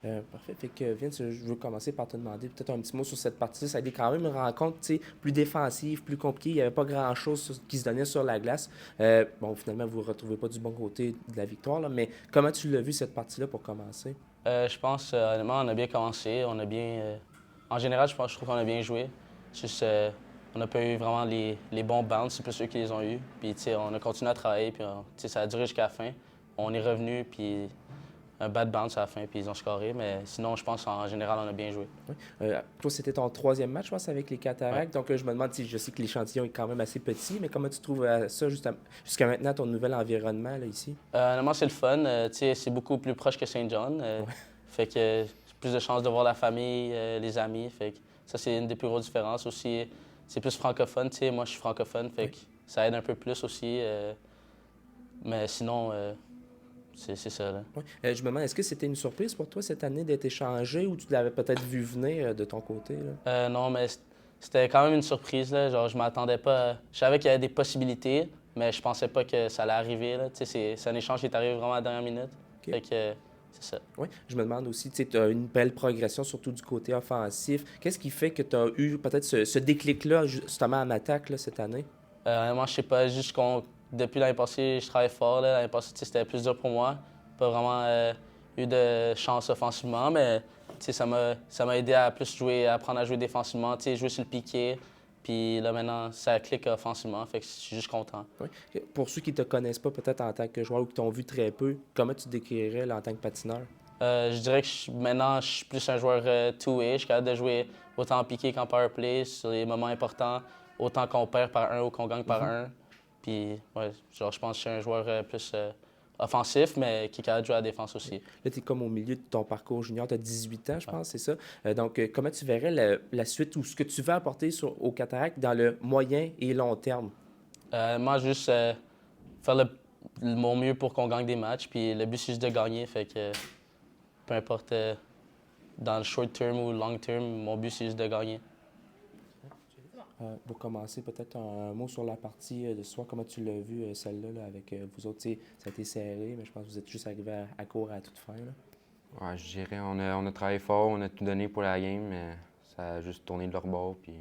Parfait. Fait que Vince, je veux commencer par te demander peut-être un petit mot sur cette partie-là. Ça a été quand même une rencontre, tu sais, plus défensive, plus compliquée. Il n'y avait pas grand-chose qui se donnait sur la glace. Bon, finalement, vous ne vous retrouvez pas du bon côté de la victoire, là, mais comment tu l'as vu cette partie-là pour commencer? Je pense, honnêtement, on a bien commencé. On a bien. En général, je trouve qu'on a bien joué. Juste, on n'a pas eu vraiment les bons bounces, c'est plus ceux qui les ont eus. Puis, tu sais, on a continué à travailler, puis, tu sais, ça a duré jusqu'à la fin. On est revenu, puis un bad bounce à la fin, puis ils ont scoré. Mais sinon, je pense, en général, on a bien joué. Oui. Toi, c'était ton troisième match, je pense, avec les Ouais. Cataractes. Donc, je me demande si je sais que l'échantillon est quand même assez petit, mais comment tu trouves ça jusqu'à maintenant, ton nouvel environnement là, ici? Honnêtement, c'est le fun. Tu sais, c'est beaucoup plus proche que Saint John. Ouais. Fait que plus de chances de voir la famille, les amis. Fait que ça, c'est une des plus grosses différences. Aussi, c'est plus francophone. Tu sais, moi, je suis francophone. Fait Oui. que ça aide un peu plus aussi. Mais sinon, c'est ça, là. Ouais. Je me demande, est-ce que c'était une surprise pour toi cette année d'être échangé ou tu l'avais peut-être vu venir de ton côté? Là? Non, mais c'était quand même une surprise, là. Genre, je m'attendais pas. Je savais qu'il y avait des possibilités, mais je pensais pas que ça allait arriver, là. Tu sais, c'est un échange qui est arrivé vraiment à la dernière minute. OK. Fait que c'est ça. Oui. Je me demande aussi, tu as une belle progression, surtout du côté offensif. Qu'est-ce qui fait que tu as eu peut-être ce déclic-là, justement, en attaque là, cette année? Moi, je sais pas, juste qu'on depuis l'année passée, je travaille fort. Là. L'année passée, tu sais, c'était plus dur pour moi. Pas vraiment eu de chance offensivement, mais tu sais, ça m'a aidé à plus jouer, à apprendre à jouer défensivement, tu sais, jouer sur le piqué. Puis là, maintenant, ça clique offensivement, fait que je suis juste content. Oui. Pour ceux qui ne te connaissent pas peut-être en tant que joueur ou qui t'ont vu très peu, comment tu te décrirais là, en tant que patineur? Je dirais que maintenant, je suis plus un joueur two-way. Je suis capable de jouer autant en piqué qu'en power play sur les moments importants, autant qu'on perd par un ou qu'on gagne par un. Puis, ouais, genre, je pense que je suis un joueur plus offensif, mais qui est capable de jouer à la défense aussi. Là, tu es comme au milieu de ton parcours junior, tu as 18 ans, je pense, c'est ça. Donc, comment tu verrais la suite ou ce que tu veux apporter au Cataract dans le moyen et long terme? Moi, juste faire mon mieux pour qu'on gagne des matchs. Puis le but, c'est juste de gagner. Fait que peu importe dans le short term ou le long term, mon but, c'est juste de gagner. Pour commencer, peut-être un mot sur la partie de ce soir, comment tu l'as vu, celle-là, là, avec vous autres. Tu sais, ça a été serré, mais je pense que vous êtes juste arrivés à court à toute fin. Là. Ouais, je dirais, on a travaillé fort, on a tout donné pour la game, mais ça a juste tourné de leur bord, puis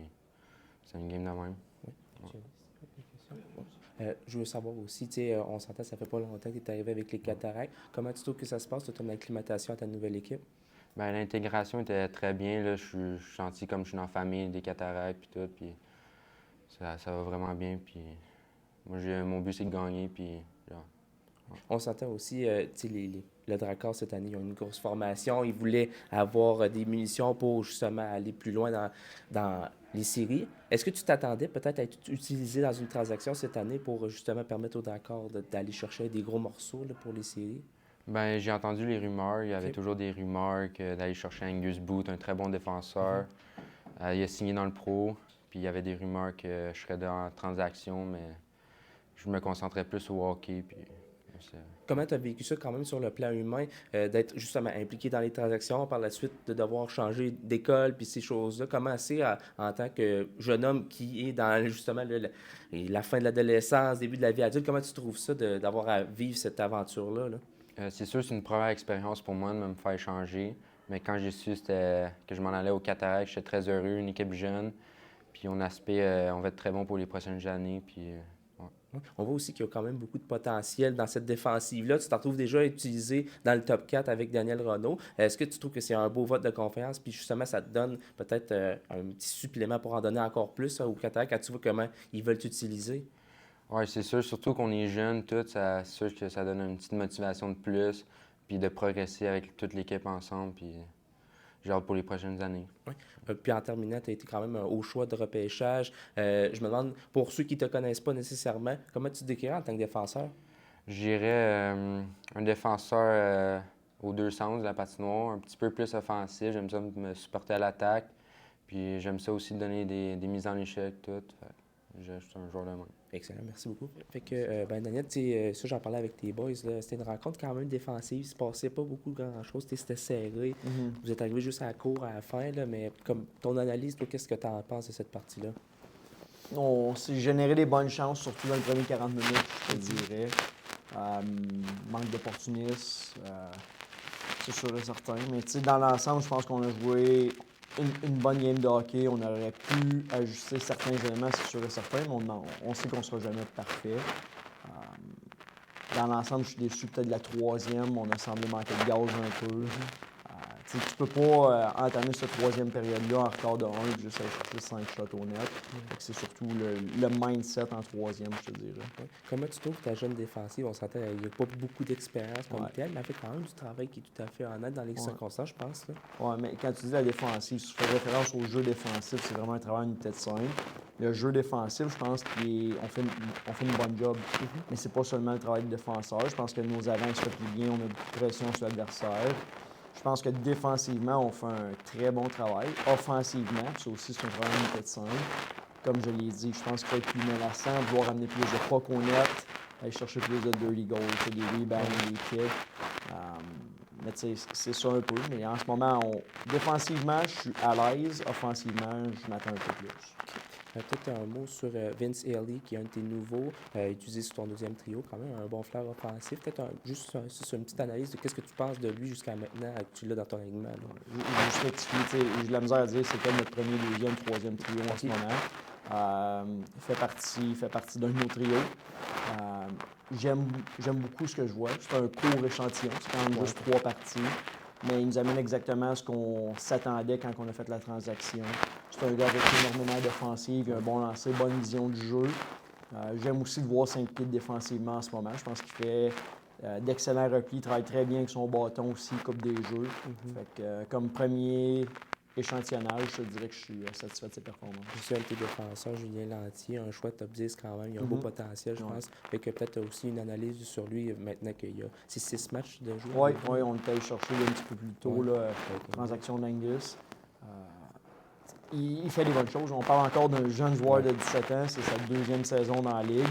c'est une game de même. Oui. Je veux savoir aussi, tu sais, on s'entend, ça fait pas longtemps que tu es arrivé avec les Cataractes. Comment tu trouves que ça se passe, ton acclimatation à ta nouvelle équipe? Ben, l'intégration était très bien, là. Je suis senti comme je suis dans la famille des cataractes, puis tout, puis ça va vraiment bien, puis moi, mon but, c'est de gagner, puis genre, On s'entend aussi, tu sais, le Drakkar cette année, ils ont une grosse formation. Ils voulaient avoir des munitions pour justement aller plus loin dans les séries. Est-ce que tu t'attendais peut-être à être utilisé dans une transaction cette année pour justement permettre au Drakkar d'aller chercher des gros morceaux là, pour les séries? ben, j'ai entendu les rumeurs. Il y avait OK. toujours des rumeurs d'aller chercher Angus Booth, un très bon défenseur. Il a signé dans le pro, puis il y avait des rumeurs que je serais dans la transaction, mais je me concentrais plus au hockey. Puis, c'est- Comment tu as vécu ça quand même sur le plan humain, d'être justement impliqué dans les transactions, par la suite de devoir changer d'école puis ces choses-là? Comment c'est en tant que jeune homme qui est dans justement la fin de l'adolescence, début de la vie adulte, comment tu trouves ça d'avoir à vivre cette aventure-là? Là? c'est sûr, c'est une première expérience pour moi de me faire changer. Mais quand j'ai su que je m'en allais au Cataract, j'étais très heureux, une équipe jeune. Puis on va être très bon pour les prochaines années. Puis, ouais. Ouais. On voit aussi qu'il y a quand même beaucoup de potentiel dans cette défensive-là. Tu t'en trouves déjà utilisé dans le top 4 avec Daniel Renault. Est-ce que tu trouves que c'est un beau vote de confiance? Puis justement, ça te donne peut-être un petit supplément pour en donner encore plus au Qatar quand tu vois comment ils veulent t'utiliser? Ouais, c'est sûr, surtout qu'on est jeune, tout, c'est sûr que ça donne une petite motivation de plus. Puis de progresser avec toute l'équipe ensemble. Puis j'ai hâte pour les prochaines années. Oui. Puis en terminant, tu as été quand même un haut choix de repêchage. Je me demande, pour ceux qui ne te connaissent pas nécessairement, comment tu te décrirais en tant que défenseur? J'irais un défenseur aux deux sens de la patinoire, un petit peu plus offensif. J'aime ça me supporter à l'attaque. Puis j'aime ça aussi donner des mises en échec, tout. Fait que je suis un joueur de même. Excellent, merci beaucoup. Fait que, ben Daniel, ça j'en parlais avec tes boys, là, c'était une rencontre quand même défensive, il se passait pas beaucoup grand-chose, c'était serré. Vous êtes arrivé juste à la cour à la fin, là, mais comme ton analyse, toi, qu'est-ce que tu en penses de cette partie-là? On s'est généré des bonnes chances, surtout dans les premiers 40 minutes, je te dirais. Manque d'opportunisme. c'est sûr et certain. Mais tu sais, dans l'ensemble, je pense qu'on a joué une bonne game de hockey. On aurait pu ajuster certains éléments, c'est sûr et certain, mais on sait qu'on ne sera jamais parfait. Dans l'ensemble, je suis déçu peut-être de la troisième. On a semblé manquer de gaz un peu. Tu sais, tu peux pas entamer cette troisième période-là en retard de 1 et juste aller chercher 5 shots au net. Fait que c'est surtout le mindset en troisième, je te dirais. Ouais. Comment tu trouves ta jeune défensive? On s'entend, il n'y a pas beaucoup d'expérience comme Ouais. telle, mais elle fait quand même du travail qui est tout à fait honnête dans les circonstances, je pense. Là. Ouais, mais quand tu dis la défensive, tu fais référence au jeu défensif, c'est vraiment un travail en unité de 5. Le jeu défensif, je pense qu'on fait une bonne job. Mais c'est pas seulement le travail de défenseur. Je pense que nos avants se replient bien, on a beaucoup de pression sur l'adversaire. Je pense que défensivement, on fait un très bon travail. Offensivement, ça aussi, c'est un travail en unité de 5. Comme je l'ai dit, je pense qu'il faut être plus menaçant, vouloir amener plus de puck au net, aller chercher plus de dirty goals, des rebounds, des kicks. Mais tu sais, c'est ça un peu. Mais en ce moment, défensivement, je suis à l'aise. Offensivement, je m'attends un peu plus. Peut-être un mot sur Vince Haley, qui est un de tes nouveaux, utilisé sur ton deuxième trio, quand même, un bon flair offensif. Peut-être juste sur une petite analyse de qu'est-ce que tu penses de lui jusqu'à maintenant, que tu l'as dans ton alignement. Je rectifie, tu sais, j'ai de la misère à dire c'est comme notre premier, deuxième, troisième trio en ce moment. Il fait partie d'un de nos trios. J'aime beaucoup ce que je vois. C'est un court échantillon, c'est quand même juste 3 parties. Mais il nous amène exactement à ce qu'on s'attendait quand on a fait la transaction. C'est un gars avec énormément d'offensive, un bon lancer, bonne vision du jeu. J'aime aussi le voir s'impliquer défensivement en ce moment. Je pense qu'il fait d'excellents replis, il travaille très bien avec son bâton aussi, il coupe des jeux. Fait que, comme premier échantillonnage, je te dirais que je suis satisfait de ses performances. Je suis un de tes défenseurs, Julien Lantier, un choix top 10 quand même. Il a un beau potentiel, je pense. Fait que peut-être aussi une analyse sur lui maintenant qu'il y a 6 matchs de jeu. Oui, on est allé chercher un petit peu plus tôt, transaction d'Angus. Il fait des bonnes choses. On parle encore d'un jeune joueur de 17 ans. C'est sa deuxième saison dans la Ligue.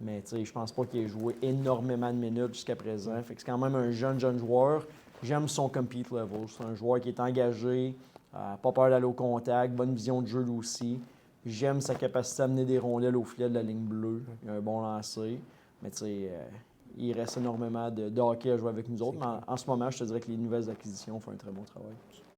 Mais je pense pas qu'il ait joué énormément de minutes jusqu'à présent. Fait que c'est quand même un jeune joueur. J'aime son compete level. C'est un joueur qui est engagé, pas peur d'aller au contact, bonne vision de jeu lui aussi. J'aime sa capacité à amener des rondelles au filet de la ligne bleue. Il a un bon lancer. Mais il reste énormément de hockey à jouer avec nous autres. Mais en ce moment, je te dirais que les nouvelles acquisitions font un très bon travail.